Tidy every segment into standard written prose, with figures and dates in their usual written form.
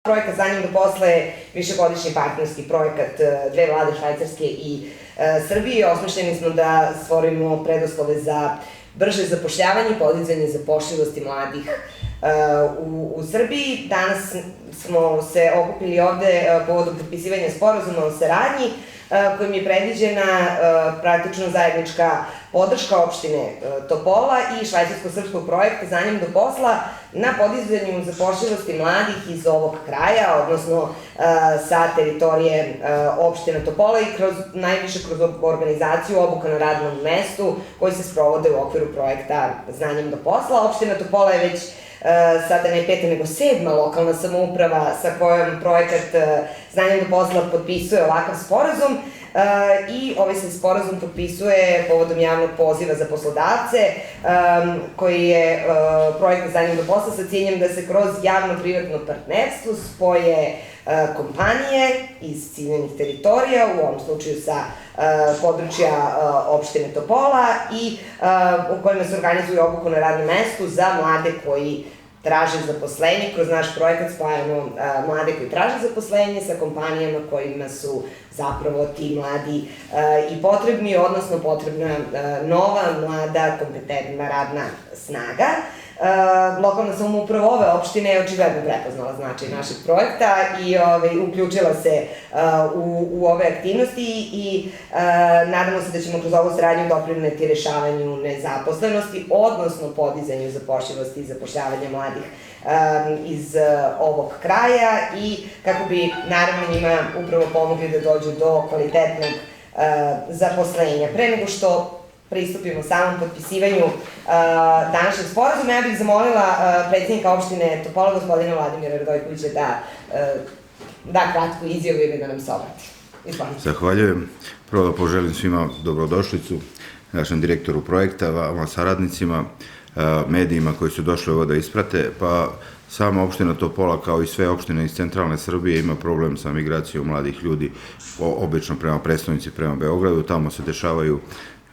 Projekat Za njim do posla je višegodišnji partnerski projekat dve vlade Švajcarske i Srbije. Osmišljeni smo da stvorimo preduslove za brže zapošljavanje i podizanje zapošljivosti mladih u Srbiji. Danas smo se okupili ovde povodom potpisivanja sporazuma o saradnji kojim je predviđena praktično zajednička podrška opštine Topola i švajcarsko-srpskog projekta Za njim do posla na podizanju zapošljivosti mladih iz ovog kraja, odnosno sa teritorije opštine Topola i najviše kroz organizaciju obuka na radnom mestu koji se sprovode u okviru projekta Za njim do posla. Opština Topola je već sada ne 5. nego 7. lokalna samouprava sa kojom projekat Za njim do posla potpisuje ovakav sporazum i ovaj se sporazum potpisuje povodom javnog poziva za poslodavce koji je projekat Za njim do posla sa ciljem da se kroz javno-privatno partnerstvo spoje kompanije iz ciljanih teritorija, u ovom slučaju sa područja opštine Topola i u kojima se organizuju obuku na radnom mestu za mlade koji traže zaposlenje. Kroz naš projekat spajamo mlade koji traže zaposlenje sa kompanijama kojima su zapravo ti mladi i potrebni, odnosno potrebna nova, mlada, kompetentna radna snaga. Lokalna samouprava ove opštine je očigledno prepoznala značaj našeg projekta i uključila se u ove aktivnosti i nadamo se da ćemo kroz ovu saradnju doprineti rešavanju nezaposlenosti, odnosno podizanju zapošljivosti i zapošljavanja mladih iz ovog kraja i kako bi naravno njima upravo pomogli da dođu do kvalitetnog zaposlenja. Pre nego što pristupimo samom potpisivanju današnjeg sporazuma, ja bih zamolila predsjednika opštine Topola, gospodina Vladimira Radojkovića, da kratku izjavu ili da nam se obrati. Izvolite. Zahvaljujem. Prvo da poželim svima dobrodošlicu, našem direktoru projekta, vama saradnicima, medijima koji su došli ovo da isprate. Pa sama opština Topola, kao i sve opštine iz centralne Srbije, ima problem sa migracijom mladih ljudi, obično prema prestonici, prema Beogradu. Tamo se dešavaju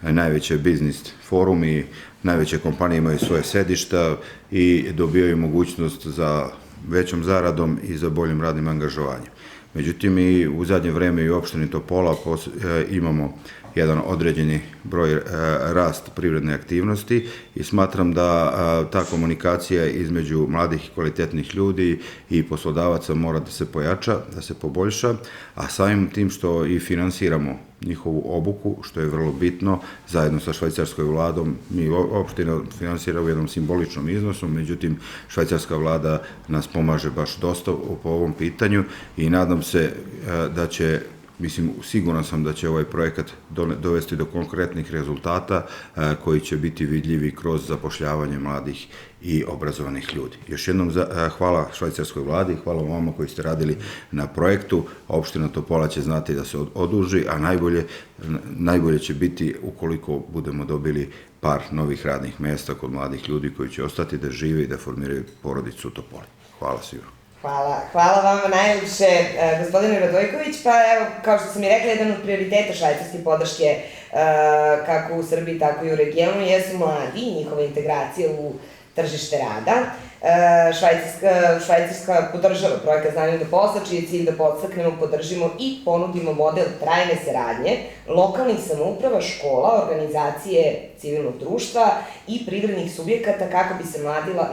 najveće biznis forumi, najveće kompanije imaju svoje sedišta i dobijaju mogućnost za većom zaradom i za boljim radnim angažovanjem. Međutim, i u zadnje vreme i u opštini Topola imamo jedan određeni broj rast privredne aktivnosti i smatram da ta komunikacija između mladih i kvalitetnih ljudi i poslodavaca mora da se pojača, da se poboljša, a samim tim što i finansiramo njihovu obuku, što je vrlo bitno, zajedno sa švajcarskoj vladom, mi opština finansira u jednom simboličnom iznosu, međutim švajcarska vlada nas pomaže baš dosta po ovom pitanju i nadam se da će, siguran sam da će ovaj projekat dovesti do konkretnih rezultata koji će biti vidljivi kroz zapošljavanje mladih i obrazovanih ljudi. Još jednom hvala švajcarskoj vladi, hvala vama koji ste radili na projektu. Opština Topola će znati da se oduži, a najbolje će biti ukoliko budemo dobili par novih radnih mesta kod mladih ljudi koji će ostati da žive i da formiraju porodicu u Topoli. Hvala svima. Hvala vama najljepše, gospodine Radojković. Pa evo, kao što sam i rekla, jedan od prioriteta švajcarske podrške kako u Srbiji, tako i u regionu jesu mladi i njihova integracija u tržište rada. Švajcarska podržava projekat Za njim do posla, čiji je cilj da podstaknemo, podržimo i ponudimo model trajne saradnje lokalnih samouprava, škola, organizacije civilnog društva i privrednih subjekata kako bi se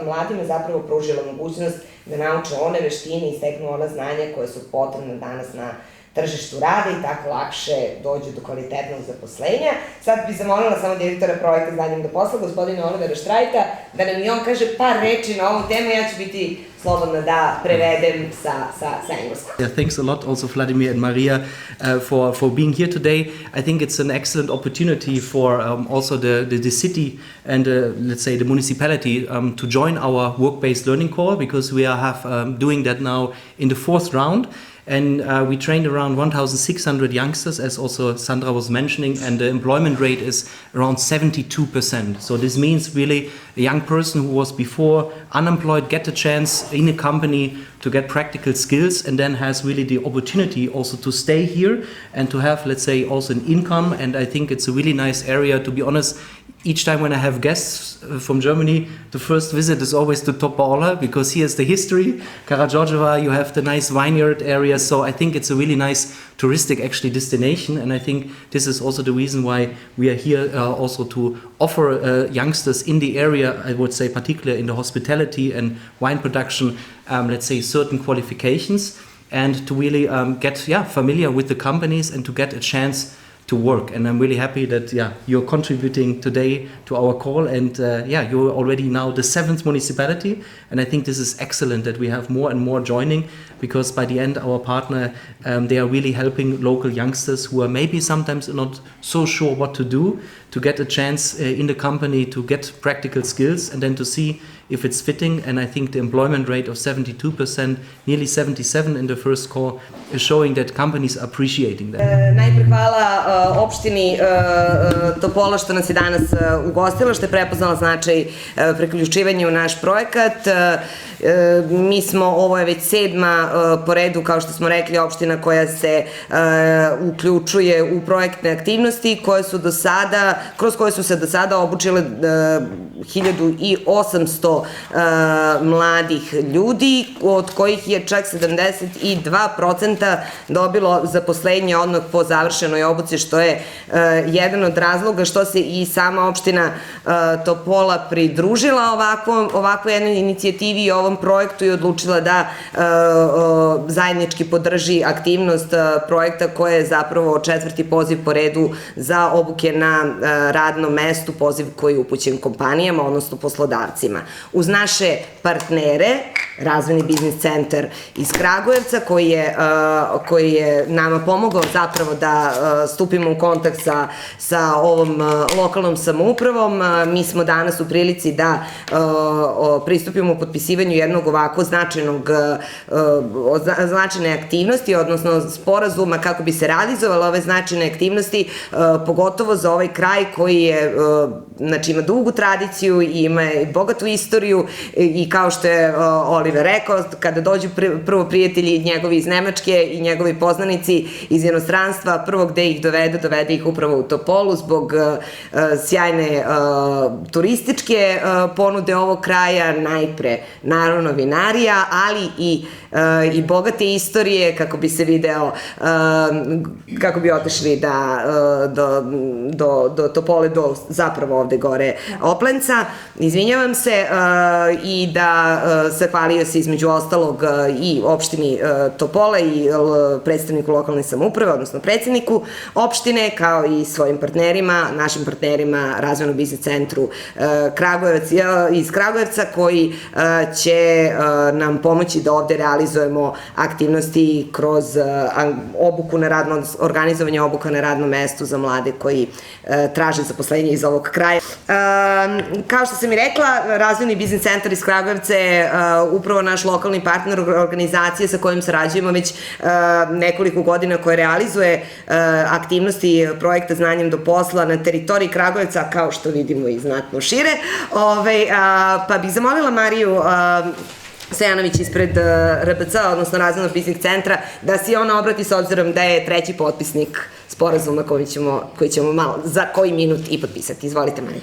mladima zapravo pružila mogućnost da nauče one veštine i steknu ona znanja koje su potrebne danas na tržištu rada i tako lakše dođu do kvalitetnog zaposlenja. Sad bih zamolila samo direktora projekta Za njim do posla, gospodina Olivera Štrajta, da nam i on kaže par reči na ovu temu. Ja ću biti slobodna da prevedem sa engleskog. Yeah, thanks a lot also Vladimir and Maria for being here today. I think it's an excellent opportunity for also the city and let's say the municipality to join our work-based learning core, because we are doing that now in the 4th round. And we trained around 1,600 youngsters, as also Sandra was mentioning, and the employment rate is around 72%. So this means really a young person who was before unemployed get a chance in a company to get practical skills, and then has really the opportunity also to stay here and to have, let's say, also an income. And I think it's a really nice area. To be honest, each time when I have guests from Germany, the first visit is always to Topola, because here's the history. Karađorđeva, you have the nice vineyard area, so I think it's a really nice touristic actually destination, and I think this is also the reason why we are here also to offer youngsters in the area, I would say particularly in the hospitality and wine production, let's say certain qualifications, and to really get familiar with the companies and to get a chance to work. And I'm really happy that you're contributing today to our call, and you're already now the 7th municipality, and I think this is excellent that we have more and more joining, because by the end our partner, they are really helping local youngsters who are maybe sometimes not so sure what to do, to get a chance in the company to get practical skills and then to see if it's fitting. And I think the employment rate of 72%, nearly 77 in the first call, is showing that companies are appreciating that. Najpre hvala opštini Topola što nas je danas ugostila, što je prepoznala značaj priključivanja u naš projekat. Ovo je već 7. po redu, kao što smo rekli, opština koja se uključuje u projektne aktivnosti kroz koje su se do sada obučile 1800 mladih ljudi, od kojih je čak 72% dobilo zaposlenje odmah po završenoj obuci, što je jedan od razloga što se i sama opština Topola pridružila ovakvoj jednoj inicijativi i ovom projektu i odlučila da zajednički podrži aktivnost projekta, koja je zapravo 4. poziv po redu za obuke na radnom mestu, poziv koji je upućen kompanijama, odnosno poslodavcima. Uz naše partnere, Razvojni biznis centar iz Kragujevca, koji je nama pomogao zapravo da stupimo u kontakt sa ovom lokalnom samoupravom, mi smo danas u prilici da pristupimo u potpisivanju jednog ovako značajne aktivnosti, odnosno sporazuma kako bi se realizovale ove značajne aktivnosti, pogotovo za ovaj kraj koji je, znači, ima dugu tradiciju i ima bogatu istoriju, i kao što je Oliver rekao, kada dođu prvo prijatelji njegovi iz Nemačke i njegovi poznanici iz inostranstva, prvo gde ih dovede ih upravo u Topolu zbog sjajne turističke ponude ovog kraja, najpre naravno vinarija, ali i bogate istorije, kako bi se video, kako bi otišli do Topole, do zapravo ovde gore Oplenca, izvinjavam se, i da zahvalio se između ostalog i opštini Topola i predstavniku lokalne samouprave, odnosno predsedniku opštine, kao i svojim partnerima, našim partnerima, Razvojnom biznis centru iz Kragujevca, koji će nam pomoći da ovde realizujemo aktivnosti kroz organizovanje obuka na radnom mestu za mlade koji traže zaposlenje iz ovog kraja. Kao što sam i rekla, Razvojni biznis centar iz Kragujevca je upravo naš lokalni partner, organizacije sa kojim sarađujemo već nekoliko godina, koje realizuje aktivnosti projekta Znanjem do posla na teritoriji Kragujevca, kao što vidimo i znatno šire. Pa bih zamolila Mariju Stojanović ispred RBC, odnosno Razvojnog biznis centra, da se ona obrati, s obzirom da je 3. potpisnik sporazuma koji ćemo za koji minut i potpisati. Izvolite, Marija.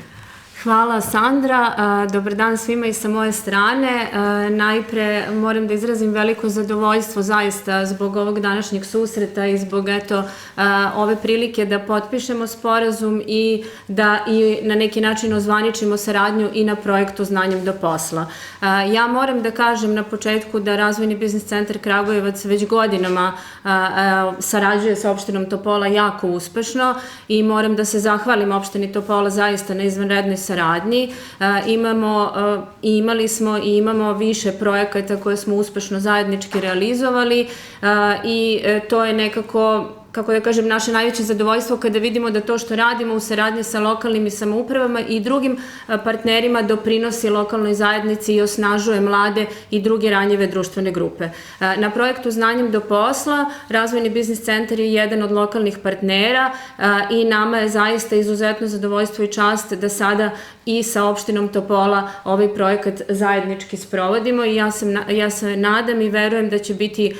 Hvala, Sandra. Dobar dan svima i sa moje strane. Najpre moram da izrazim veliko zadovoljstvo zaista zbog ovog današnjeg susreta i zbog ove prilike da potpišemo sporazum i da na neki način ozvaničimo saradnju i na projektu Znanjem do posla. Ja moram da kažem na početku da Razvojni biznis centar Kragujevac već godinama sarađuje sa opštinom Topola jako uspešno i moram da se zahvalim opštini Topola zaista na izvanrednoj saradnji. Imali smo i imamo više projekata koje smo uspešno zajednički realizovali i to je nekako, kako da kažem, naše najveće zadovoljstvo kada vidimo da to što radimo u saradnji sa lokalnim samoupravama i drugim partnerima doprinosi lokalnoj zajednici i osnažuje mlade i druge ranjive društvene grupe. Na projektu Znanjem do posla Razvojni biznis centar je jedan od lokalnih partnera i nama je zaista izuzetno zadovoljstvo i čast da sada i sa opštinom Topola ovaj projekat zajednički sprovodimo i ja se nadam i verujem da će biti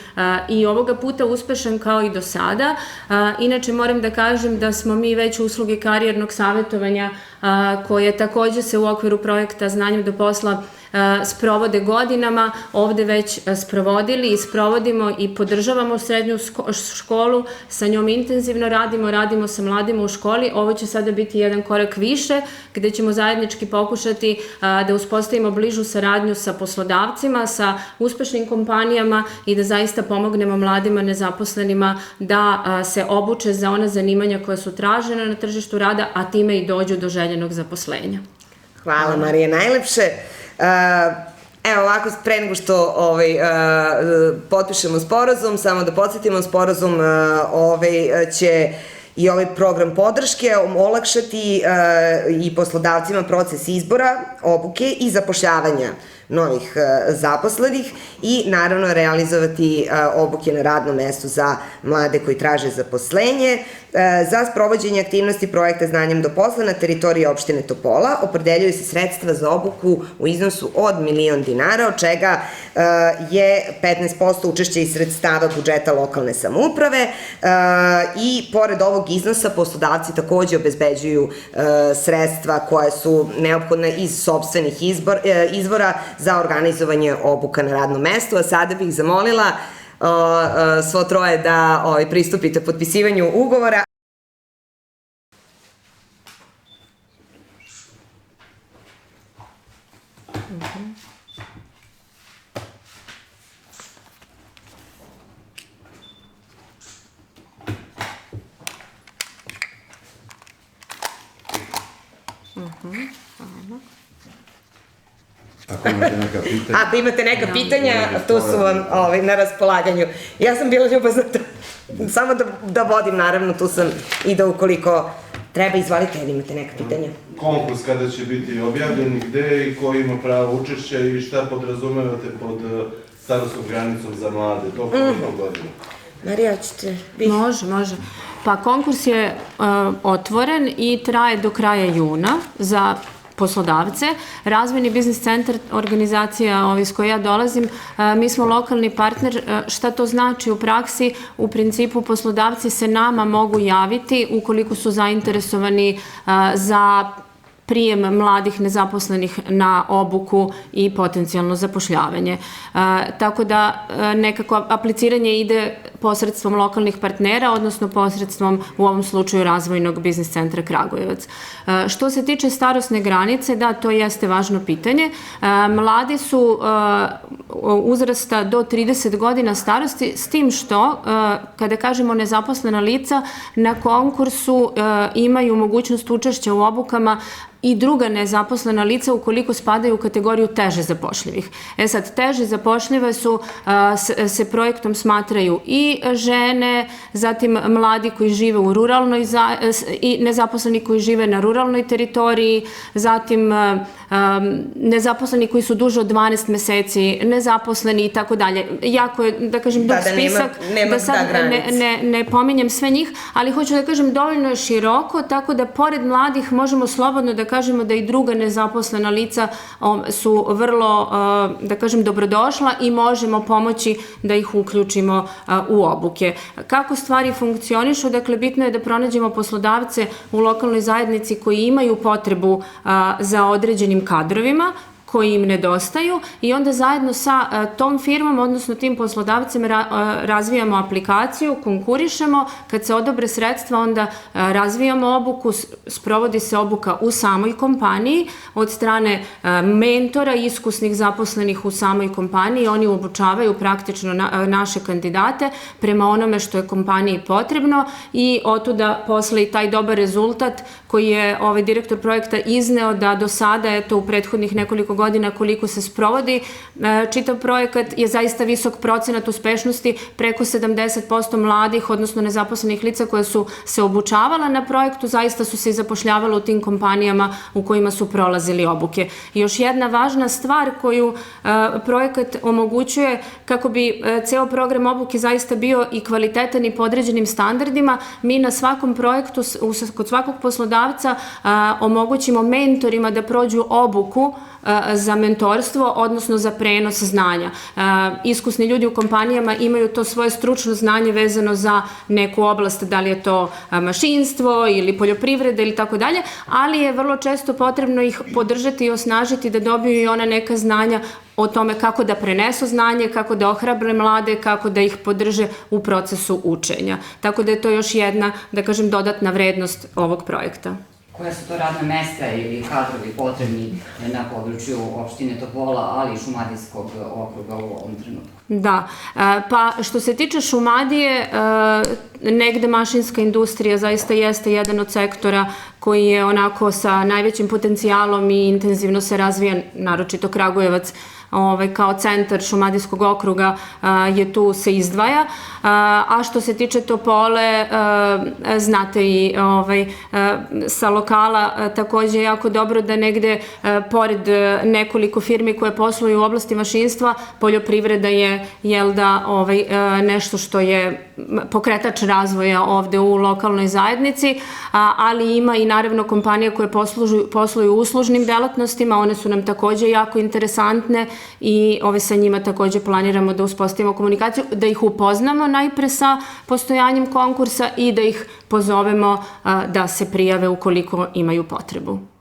i ovoga puta uspešan kao i do sada. Inače moram da kažem da smo mi već usluge karijernog savjetovanja koje takođe se u okviru projekta Znanjem do posla sprovode godinama, ovde već sprovodili i sprovodimo i podržavamo srednju školu, sa njom intenzivno radimo sa mladima u školi. Ovo će sada biti jedan korak više gde ćemo zajednički pokušati da uspostavimo bližu saradnju sa poslodavcima, sa uspešnim kompanijama i da zaista pomognemo mladima nezaposlenima da se obuče za ona zanimanja koja su tražena na tržištu rada, a time i dođu do željenog zaposlenja. Hvala Marija najlepše. Evo ovako, pre nego što potpišemo sporazum, samo da podsjetimo, sporazum će i ovaj program podrške olakšati i poslodavcima proces izbora, obuke i zapošljavanja novih zaposlenih i naravno realizovati obuke na radnom mestu za mlade koji traže zaposlenje. Za sprovođenje aktivnosti projekta Znanjem do posla na teritoriji opštine Topola opredeljuju se sredstva za obuku u iznosu od 1.000.000 dinara, od čega je 15% učešća iz sredstava budžeta lokalne samouprave i pored ovog iznosa poslodavci takođe obezbeđuju sredstva koja su neophodna iz sopstvenih izvora za organizovanje obuka na radnom mestu, a sada bih zamolila svo troje da pristupite potpisivanju ugovora. Ako imate neka pitanja, tu su vam na raspolaganju. Ja sam bila ljubazna samo da vodim, naravno, tu sam i da ukoliko treba, izvolite, da imate neka pitanja. Konkurs kada će biti objavljen, gde i ko ima pravo učešća i šta podrazumevate pod starosnom granicom za mlade, to koliko godina? Marija, hoćete? Može. Pa konkurs je otvoren i traje do kraja juna za poslodavce. Razvojni biznis centar, organizacija iz koje ja dolazim, mi smo lokalni partner. Šta to znači u praksi? U principu poslodavci se nama mogu javiti ukoliko su zainteresovani za prijem mladih nezaposlenih na obuku i potencijalno zapošljavanje. Tako da nekako apliciranje ide posredstvom lokalnih partnera, odnosno posredstvom u ovom slučaju Razvojnog biznis centra Kragujevac. Što se tiče starosne granice, da, to jeste važno pitanje. Mladi su uzrasta do 30 godina starosti, s tim što, kada kažemo nezaposlena lica, na konkursu imaju mogućnost učešća u obukama i druga nezaposlena lica ukoliko spadaju u kategoriju teže zapošljivih. Sad, teže zapošljive se projektom smatraju i žene, zatim mladi koji žive u ruralnoj i nezaposleni koji žive na ruralnoj teritoriji, zatim nezaposleni koji su duže od 12 meseci, nezaposleni i tako dalje. Jako je, da kažem, dug spisak, da sad ne pominjem sve njih, ali hoću da kažem, dovoljno je široko, tako da pored mladih možemo slobodno da kažemo da i druga nezaposlena lica su vrlo, da kažem, dobrodošla i možemo pomoći da ih uključimo u obuke. Kako stvari funkcionišu? Dakle, bitno je da pronađemo poslodavce u lokalnoj zajednici koji imaju potrebu za određenim kadrovima koji im nedostaju i onda zajedno sa tom firmom, odnosno tim poslodavcem razvijamo aplikaciju, konkurišemo, kad se odobre sredstva onda razvijamo obuku, sprovodi se obuka u samoj kompaniji od strane mentora, iskusnih zaposlenih u samoj kompaniji, oni obučavaju praktično naše kandidate prema onome što je kompaniji potrebno i otuda posle i taj dobar rezultat koji je direktor projekta izneo da do sada, eto, u prethodnih nekoliko godina godina koliko se sprovodi. Čitav projekat je zaista visok procenat uspešnosti, preko 70% mladih, odnosno nezaposlenih lica koje su se obučavala na projektu, zaista su se i zapošljavala u tim kompanijama u kojima su prolazili obuke. Još jedna važna stvar koju projekat omogućuje kako bi ceo program obuke zaista bio i kvalitetan i po određenim standardima, mi na svakom projektu, kod svakog poslodavca omogućimo mentorima da prođu obuku za mentorstvo, odnosno za prenos znanja. Iskusni ljudi u kompanijama imaju to svoje stručno znanje vezano za neku oblast, da li je to mašinstvo ili poljoprivreda ili tako dalje, ali je vrlo često potrebno ih podržati i osnažiti da dobiju i ona neka znanja o tome kako da prenesu znanje, kako da ohrabre mlade, kako da ih podrže u procesu učenja. Tako da je to još jedna, da kažem, dodatna vrednost ovog projekta. Koja su to radna mesta ili kadrovi potrebni na području opštine Topola, ali i Šumadijskog okruga u ovom trenutku? Da, pa što se tiče Šumadije, negde mašinska industrija zaista jeste jedan od sektora koji je onako sa najvećim potencijalom i intenzivno se razvija, naročito Kragujevac kao centar Šumadijskog okruga je tu se izdvaja, a što se tiče Topole, znate i sa lokala takođe je jako dobro da negde pored nekoliko firmi koje posluju u oblasti mašinstva, poljoprivreda je nešto što je pokretač razvoja ovde u lokalnoj zajednici, ali ima i naravno kompanije koje posluju u uslužnim delatnostima, one su nam takođe jako interesantne i sa njima takođe planiramo da uspostavimo komunikaciju, da ih upoznamo najpre sa postojanjem konkursa i da ih pozovemo da se prijave ukoliko imaju potrebu.